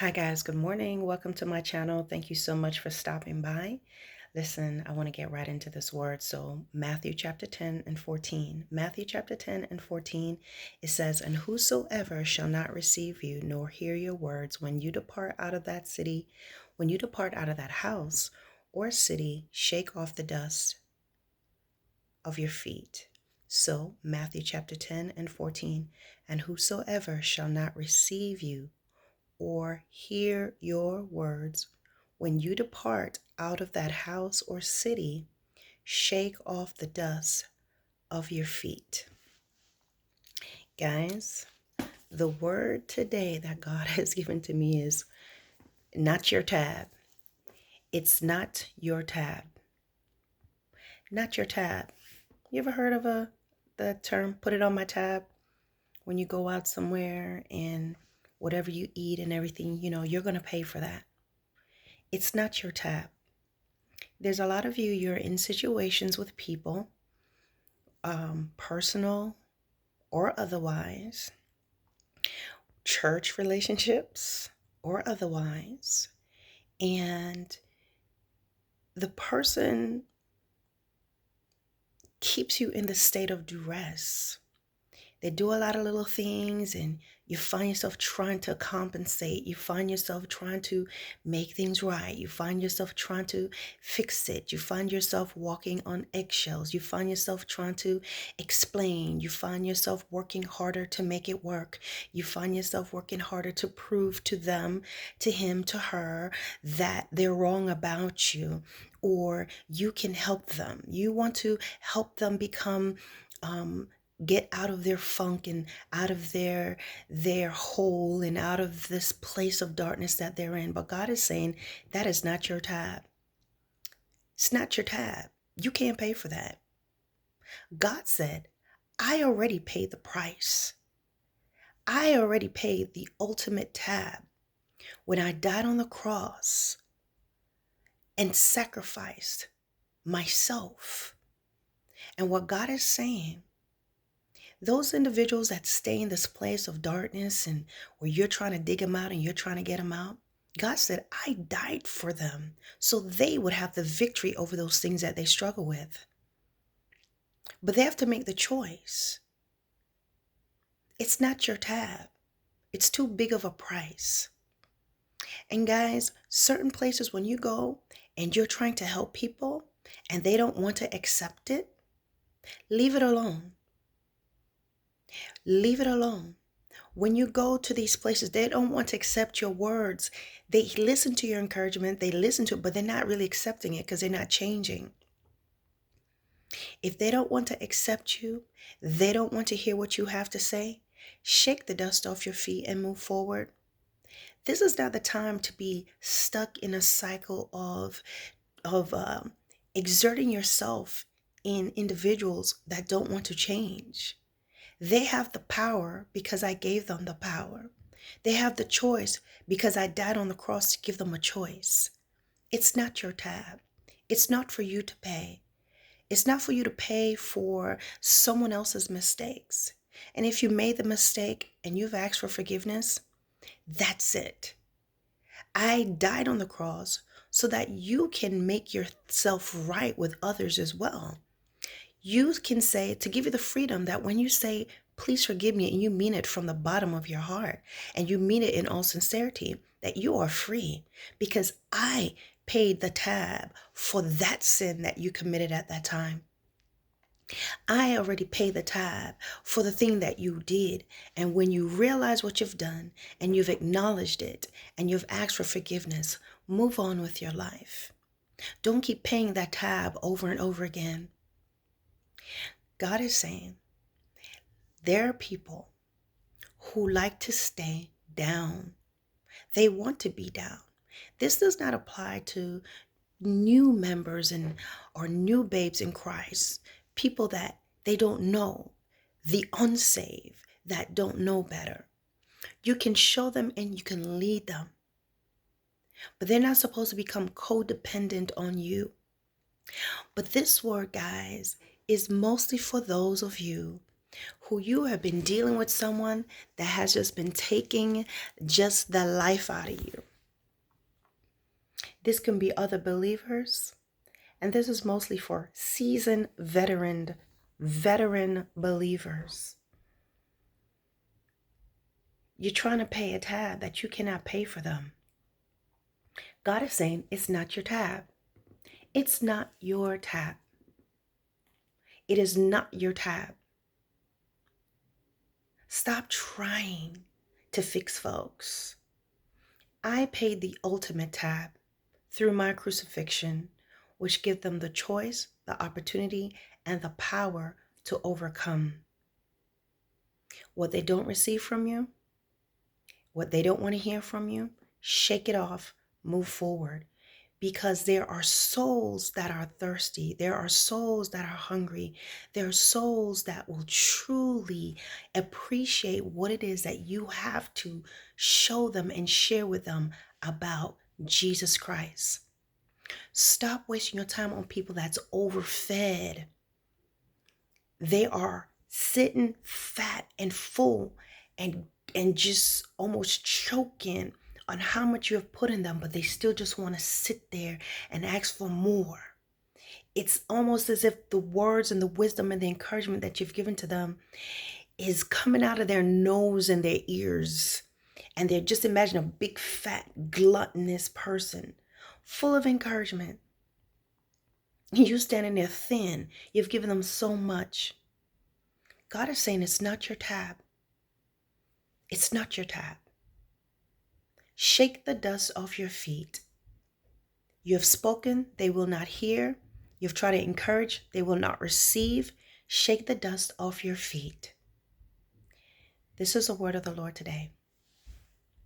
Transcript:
Hi guys, good morning. Welcome to my channel. Thank you so much for stopping by. Listen, I want to get right into this word. So Matthew chapter 10 and 14. Matthew chapter 10 and 14, it says, "And whosoever shall not receive you nor hear your words when you depart out of that city, when you depart out of that house or city, shake off the dust of your feet." So Matthew chapter 10 and 14, "And whosoever shall not receive you or hear your words, when you depart out of that house or city, shake off the dust of your feet." Guys, the word today that God has given to me is not your tab. It's not your tab. Not your tab. You ever heard of the term put it on my tab? When you go out somewhere and whatever you eat and everything, you're going to pay for that. It's not your tab. There's a lot of you're in situations with people, personal or otherwise, church relationships or otherwise, and the person keeps you in the state of duress. They do a lot of little things and you find yourself trying to compensate. You find yourself trying to make things right. You find yourself trying to fix it. You find yourself walking on eggshells. You find yourself trying to explain. You find yourself working harder to make it work. You find yourself working harder to prove to them, to him, to her, that they're wrong about you, or you can help them. You want to help them become get out of their funk and out of their hole and out of this place of darkness that they're in. But God is saying that is not your tab. It's not your tab. You can't pay for that. God said, I already paid the price. I already paid the ultimate tab when I died on the cross and sacrificed myself. And what God is saying, those individuals that stay in this place of darkness and where you're trying to dig them out and you're trying to get them out, God said, I died for them so they would have the victory over those things that they struggle with. But they have to make the choice. It's not your tab. It's too big of a price. And guys, certain places when you go and you're trying to help people and they don't want to accept it, leave it alone. Leave it alone. When you go to these places, they don't want to accept your words. They listen to your encouragement, they listen to it, but they're not really accepting it because they're not changing. If they don't want to accept you, they don't want to hear what you have to say, shake the dust off your feet and move forward. This is not the time to be stuck in a cycle of exerting yourself in individuals that don't want to change. They have the power because I gave them the power. They have the choice because I died on the cross to give them a choice. It's not your tab. It's not for you to pay. It's not for you to pay for someone else's mistakes. And if you made the mistake and you've asked for forgiveness, that's it. I died on the cross so that you can make yourself right with others as well. You can say, to give you the freedom that when you say, please forgive me, and you mean it from the bottom of your heart, and you mean it in all sincerity, that you are free because I paid the tab for that sin that you committed at that time. I already paid the tab for the thing that you did. And when you realize what you've done and you've acknowledged it and you've asked for forgiveness, move on with your life. Don't keep paying that tab over and over again. God is saying there are people who like to stay down. They want to be down. This does not apply to new members and or new babes in Christ, people that they don't know, the unsaved that don't know better. You can show them and you can lead them, but they're not supposed to become codependent on you. But this word, guys, is mostly for those of you who you have been dealing with someone that has just been taking just the life out of you. This can be other believers, and this is mostly for seasoned veteran believers. You're trying to pay a tab that you cannot pay for them. God is saying it's not your tab. It's not your tab. It is not your tab. Stop trying to fix folks. I paid the ultimate tab through my crucifixion, which give them the choice, the opportunity, and the power to overcome. What they don't receive from you, what they don't want to hear from you, shake it off, move forward. Because there are souls that are thirsty. There are souls that are hungry. There are souls that will truly appreciate what it is that you have to show them and share with them about Jesus Christ. Stop wasting your time on people that's overfed. They are sitting fat and full and just almost choking on how much you have put in them, but they still just want to sit there and ask for more. It's almost as if the words and the wisdom and the encouragement that you've given to them is coming out of their nose and their ears. And they're just imagine a big fat gluttonous person full of encouragement. You standing there thin. You've given them so much. God is saying it's not your tab. It's not your tab. Shake the dust off your feet. You have spoken, they will not hear. You've tried to encourage, they will not receive. Shake the dust off your feet. This is the word of the Lord today.